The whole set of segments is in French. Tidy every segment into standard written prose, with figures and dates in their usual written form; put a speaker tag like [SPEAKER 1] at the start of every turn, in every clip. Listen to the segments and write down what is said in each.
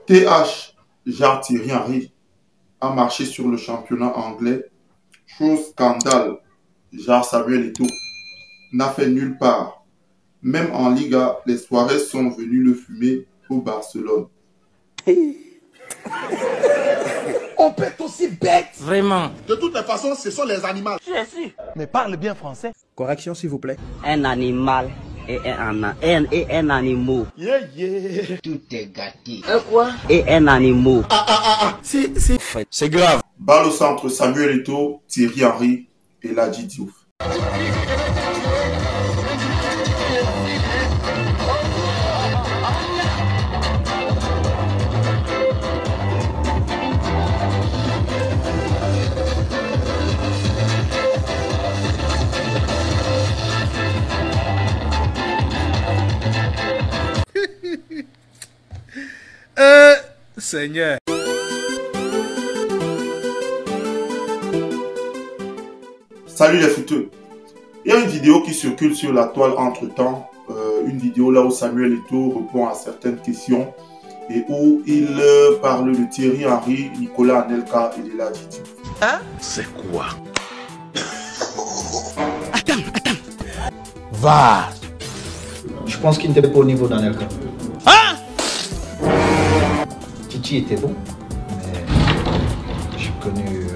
[SPEAKER 1] TH, genre Thierry Henry, a marché sur le championnat anglais. Chose scandale, genre Samuel Eto'o, n'a fait nulle part. Même en Liga, les soirées sont venues le fumer au Barcelone.
[SPEAKER 2] On peut être aussi bête.
[SPEAKER 3] Vraiment.
[SPEAKER 2] De toutes les façons, ce sont les animaux.
[SPEAKER 3] Je suis.
[SPEAKER 4] Mais parle bien français.
[SPEAKER 5] Correction, s'il vous plaît.
[SPEAKER 6] Un animal et un animal.
[SPEAKER 2] Yeah, yeah.
[SPEAKER 6] Tout est gâté. Quoi? Et un animal.
[SPEAKER 4] C'est grave.
[SPEAKER 1] Balle au centre, Samuel Eto'o, Thierry Henry et Ladji Diouf.
[SPEAKER 4] Seigneur.
[SPEAKER 1] Salut les footeux. Il y a une vidéo qui circule sur la toile entre-temps. Une vidéo là où Samuel Eto'o répond à certaines questions et où il parle de Thierry Henry, Nicolas Anelka et de Ladji Diouf.
[SPEAKER 4] Hein? C'est quoi? Attends. Va.
[SPEAKER 5] Je pense qu'il n'était pas au niveau d'Anelka.
[SPEAKER 4] Hein?
[SPEAKER 5] Titi était bon, mais j'ai connu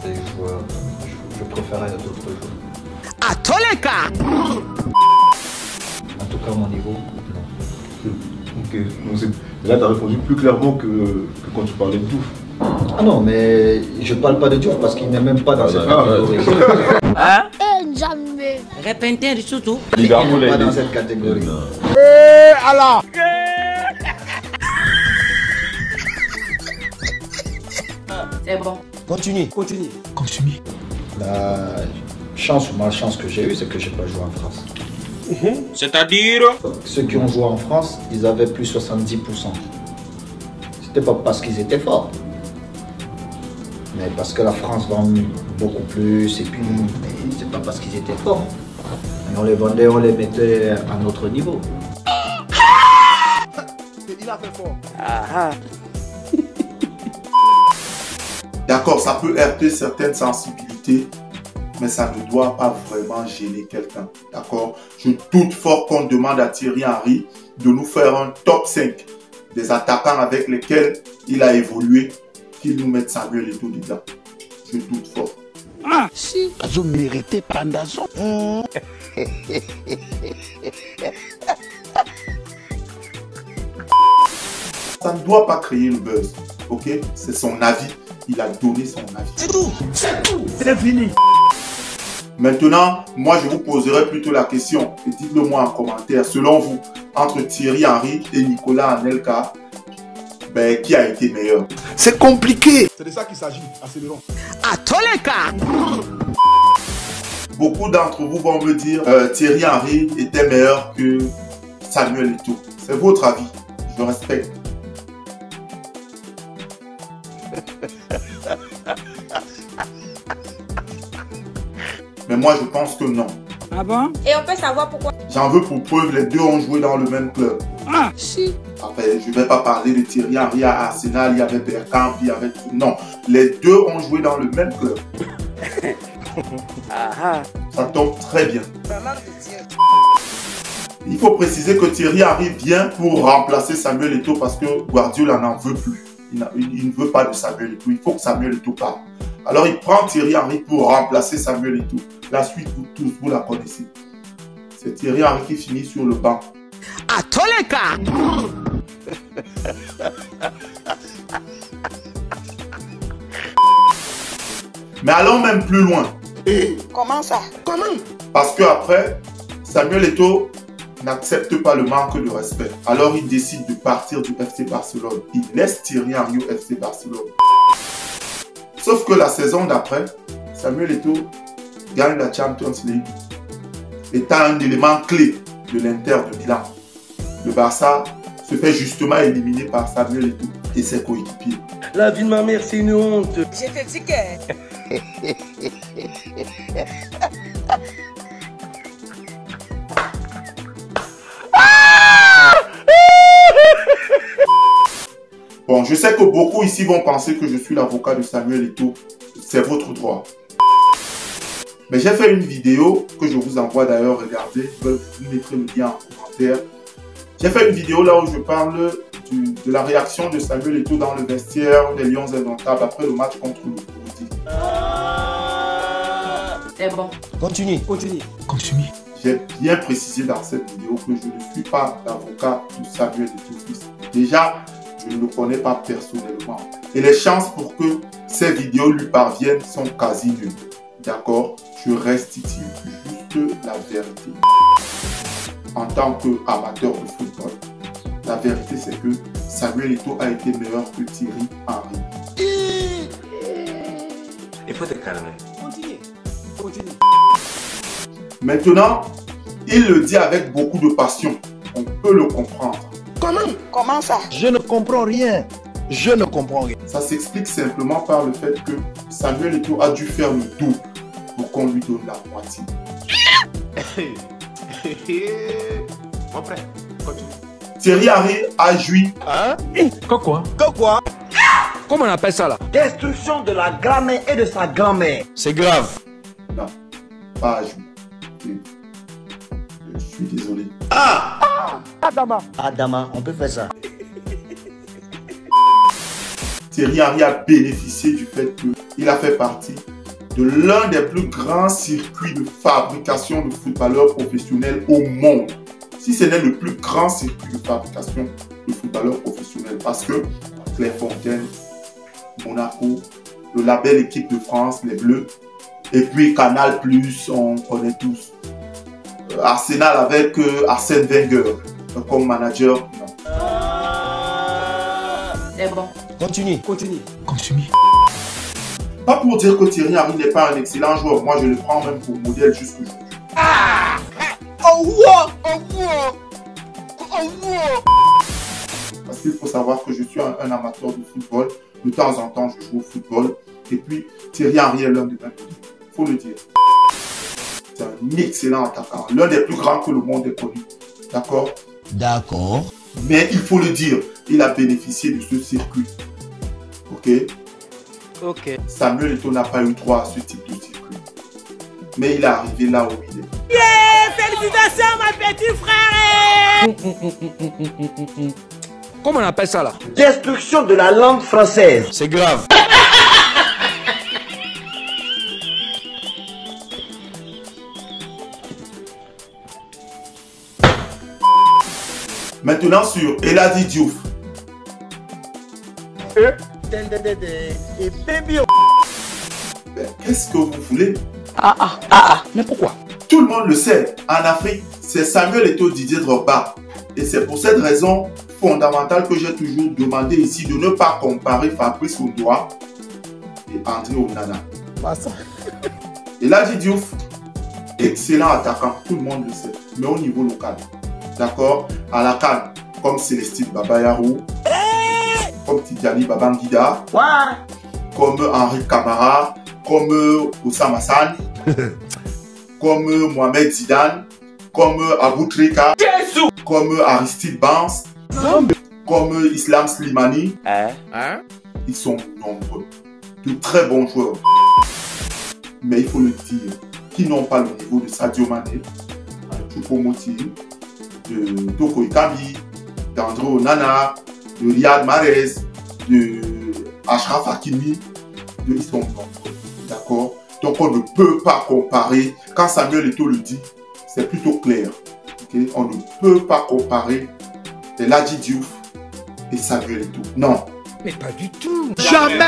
[SPEAKER 5] des joueurs, je préférais d'autres joueurs.
[SPEAKER 4] À tous les cas.
[SPEAKER 5] En tout cas, mon niveau, non.
[SPEAKER 7] Ok, donc là tu as répondu plus clairement que quand tu parlais de Diouf.
[SPEAKER 5] Ah non, mais je parle pas de Diouf parce qu'il n'est même pas dans cette catégorie.
[SPEAKER 3] Hein?
[SPEAKER 6] Jamais.
[SPEAKER 3] Répétez surtout.
[SPEAKER 5] Il n'est pas dans cette catégorie.
[SPEAKER 4] Alors.
[SPEAKER 3] C'est bon.
[SPEAKER 4] Continue.
[SPEAKER 5] La chance ou malchance que j'ai eue, c'est que j'ai pas joué en France.
[SPEAKER 4] C'est-à-dire?
[SPEAKER 5] Ceux qui ont joué en France, ils avaient plus 70%. C'était pas parce qu'ils étaient forts, mais parce que la France vend beaucoup plus, et puis c'est pas parce qu'ils étaient forts. Et on les vendait, on les mettait à notre niveau.
[SPEAKER 2] Il a fait fort.
[SPEAKER 1] D'accord, ça peut heurter certaines sensibilités, mais ça ne doit pas vraiment gêner quelqu'un. D'accord? Je doute fort qu'on demande à Thierry Henry de nous faire un top 5 des attaquants avec lesquels il a évolué, qu'il nous mette Samuel Eto'o dedans. Je doute fort.
[SPEAKER 4] Ah, si. Vous méritez Pandazo.
[SPEAKER 1] Ça ne doit pas créer le buzz. Ok? C'est son avis. Il a donné son avis.
[SPEAKER 4] C'est tout. C'est fini.
[SPEAKER 1] Maintenant, moi je vous poserai plutôt la question et dites-le moi en commentaire. Selon vous, entre Thierry Henry et Nicolas Anelka, qui a été meilleur?
[SPEAKER 4] C'est compliqué.
[SPEAKER 2] C'est de ça qu'il s'agit. Accélérons.
[SPEAKER 4] À tous les cas.
[SPEAKER 1] Beaucoup d'entre vous vont me dire Thierry Henry était meilleur que Samuel Eto'o. C'est votre avis. Je respecte. Mais moi je pense que non.
[SPEAKER 3] Ah bon?
[SPEAKER 6] Et on peut savoir pourquoi?
[SPEAKER 1] J'en veux pour preuve, les deux ont joué dans le même club.
[SPEAKER 4] Ah, si.
[SPEAKER 1] Enfin, je ne vais pas parler de Thierry Henry à Arsenal, il y avait Bergkamp, il y avait... Non, les deux ont joué dans le même club. Ça tombe très bien. Il faut préciser que Thierry Henry vient pour remplacer Samuel Eto'o parce que Guardiola n'en veut plus. Il ne veut pas de Samuel Eto'o. Il faut que Samuel Eto'o parte. Alors il prend Thierry Henry pour remplacer Samuel Eto'o. La suite, vous tous, vous la connaissez. C'est Thierry Henry qui finit sur le banc.
[SPEAKER 4] À tous les cas.
[SPEAKER 1] Mais allons même plus loin.
[SPEAKER 3] Comment ça?
[SPEAKER 2] Comment?
[SPEAKER 1] Parce que après, Samuel Eto'o n'accepte pas le manque de respect. Alors il décide de partir du FC Barcelone. Il laisse Thierry Henry au FC Barcelone. Sauf que la saison d'après, Samuel Eto'o gagne la Champions League, étant un élément clé de l'Inter de Milan. Le Barça se fait justement éliminer par Samuel Eto'o et ses coéquipiers.
[SPEAKER 6] La vie de ma mère, c'est une honte.
[SPEAKER 3] Je te dis que...
[SPEAKER 1] Bon, je sais que beaucoup ici vont penser que je suis l'avocat de Samuel Eto'o. C'est votre droit. Mais j'ai fait une vidéo que je vous envoie d'ailleurs, regardez. Je vous mettrai le lien en commentaire. J'ai fait une vidéo là où je parle de la réaction de Samuel Eto'o dans le vestiaire des Lions Indomptables après le match contre le Burundi.
[SPEAKER 3] C'est bon.
[SPEAKER 2] Continue.
[SPEAKER 1] J'ai bien précisé dans cette vidéo que je ne suis pas l'avocat de Samuel Eto'o fils. Déjà, je ne le connais pas personnellement. Et les chances pour que ces vidéos lui parviennent sont quasi nulles. D'accord? Je restitue juste la vérité. En tant qu'amateur de football, la vérité c'est que Samuel Eto'o a été meilleur que Thierry Henry.
[SPEAKER 6] Il faut te calmer.
[SPEAKER 2] Continue.
[SPEAKER 1] Maintenant, il le dit avec beaucoup de passion. On peut le comprendre.
[SPEAKER 3] Comment ça?
[SPEAKER 2] Je ne comprends rien.
[SPEAKER 1] Ça s'explique simplement par le fait que Samuel Eto'o a dû faire le double pour qu'on lui donne la moitié.
[SPEAKER 6] Mon frère, continue.
[SPEAKER 1] Thierry Henry a joui.
[SPEAKER 6] Quoi?
[SPEAKER 4] Comment on appelle ça là?
[SPEAKER 5] Destruction de la grammaire et de sa grand-mère.
[SPEAKER 4] C'est grave.
[SPEAKER 1] Non, pas à joui. Je suis désolé.
[SPEAKER 5] Adama, on peut faire ça.
[SPEAKER 1] Thierry Henry a bénéficié du fait qu'il a fait partie de l'un des plus grands circuits de fabrication de footballeurs professionnels au monde. Si ce n'est le plus grand circuit de fabrication de footballeurs professionnels, parce que Clairefontaine, Monaco, le label équipe de France, les Bleus, et puis Canal+, on connaît tous. Arsenal avec Arsène Wenger comme manager. Non.
[SPEAKER 3] C'est bon.
[SPEAKER 2] Continue.
[SPEAKER 1] Pas pour dire que Thierry Henry n'est pas un excellent joueur. Moi, je le prends même pour modèle jusqu'aujourd'hui. Parce qu'il faut savoir que je suis un amateur de football. De temps en temps, je joue au football. Et puis, Thierry Henry est l'un de mes modèles. Il faut le dire. C'est un excellent attaquant. L'un des plus grands que le monde ait connu. D'accord? Mais il faut le dire, il a bénéficié de ce circuit. Ok? Samuel Eto'o n'a pas eu droit à ce type de circuit. Mais il est arrivé là où il est.
[SPEAKER 3] Félicitations, ma petite frère!
[SPEAKER 4] Comment on appelle ça là?
[SPEAKER 5] Destruction de la langue française.
[SPEAKER 4] C'est grave.
[SPEAKER 1] Maintenant sur Eladi Diouf. Ben, qu'est-ce que vous voulez?
[SPEAKER 4] Mais pourquoi?
[SPEAKER 1] Tout le monde le sait. En Afrique, c'est Samuel Eto'o, Didier Drogba. Et c'est pour cette raison fondamentale que j'ai toujours demandé ici de ne pas comparer Fabrice Ondoa et André Onana. Eladi Diouf, excellent attaquant, tout le monde le sait, mais au niveau local. D'accord? À la CAN, comme Célestine Babayarou, comme Tidjani Babangida, comme Henri Camara, comme Oussama Hassan, comme Mohamed Zidane, comme Abou Trika, comme Aristide Bans, comme Islam Slimani. Ils sont nombreux, de très bons joueurs. Mais il faut le dire, qui n'ont pas le niveau de Sadio Mané, de Choupo-Moting, de Toko Ekambi, d'André Onana, de Riyad Mahrez, de Achraf Hakimi, ils sont nombreux. D'accord? Donc on ne peut pas comparer. Quand Samuel Eto'o le dit, c'est plutôt clair. Okay? On ne peut pas comparer Eladi Diouf et Samuel Eto'o. Non.
[SPEAKER 4] Mais pas du tout.
[SPEAKER 2] Jamais.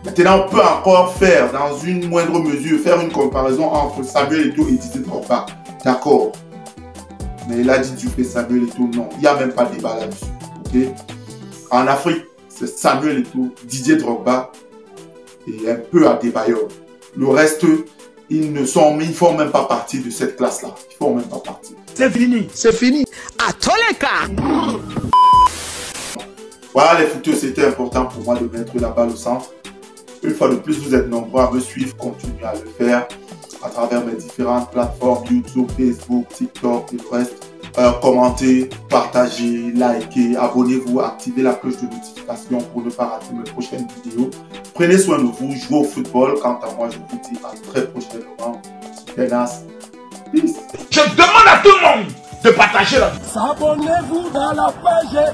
[SPEAKER 1] Maintenant, on peut encore faire, dans une moindre mesure, faire une comparaison entre Samuel Eto'o et Didier Drogba. D'accord. Mais Eladi Diouf et Samuel Eto'o, non. Il n'y a même pas de débat là-dessus. Okay? En Afrique, c'est Samuel Eto'o, Didier Drogba et un peu Adebayor. Le reste, ils ne font même pas partie de cette classe-là. Ils ne font même pas partie.
[SPEAKER 2] C'est fini.
[SPEAKER 4] À tous les cas.
[SPEAKER 1] Voilà les footeux, c'était important pour moi de mettre la balle au centre. Une fois de plus, vous êtes nombreux à me suivre, continuez à le faire à travers mes différentes plateformes, YouTube, Facebook, TikTok et le reste. commentez, partagez, likez, abonnez-vous, activez la cloche de notification pour ne pas rater mes prochaines vidéos. Prenez soin de vous, jouez au football. Quant à moi, je vous dis à très prochainement. Peace.
[SPEAKER 6] Je demande à tout le monde de partager la vidéo.
[SPEAKER 2] Abonnez-vous dans la page.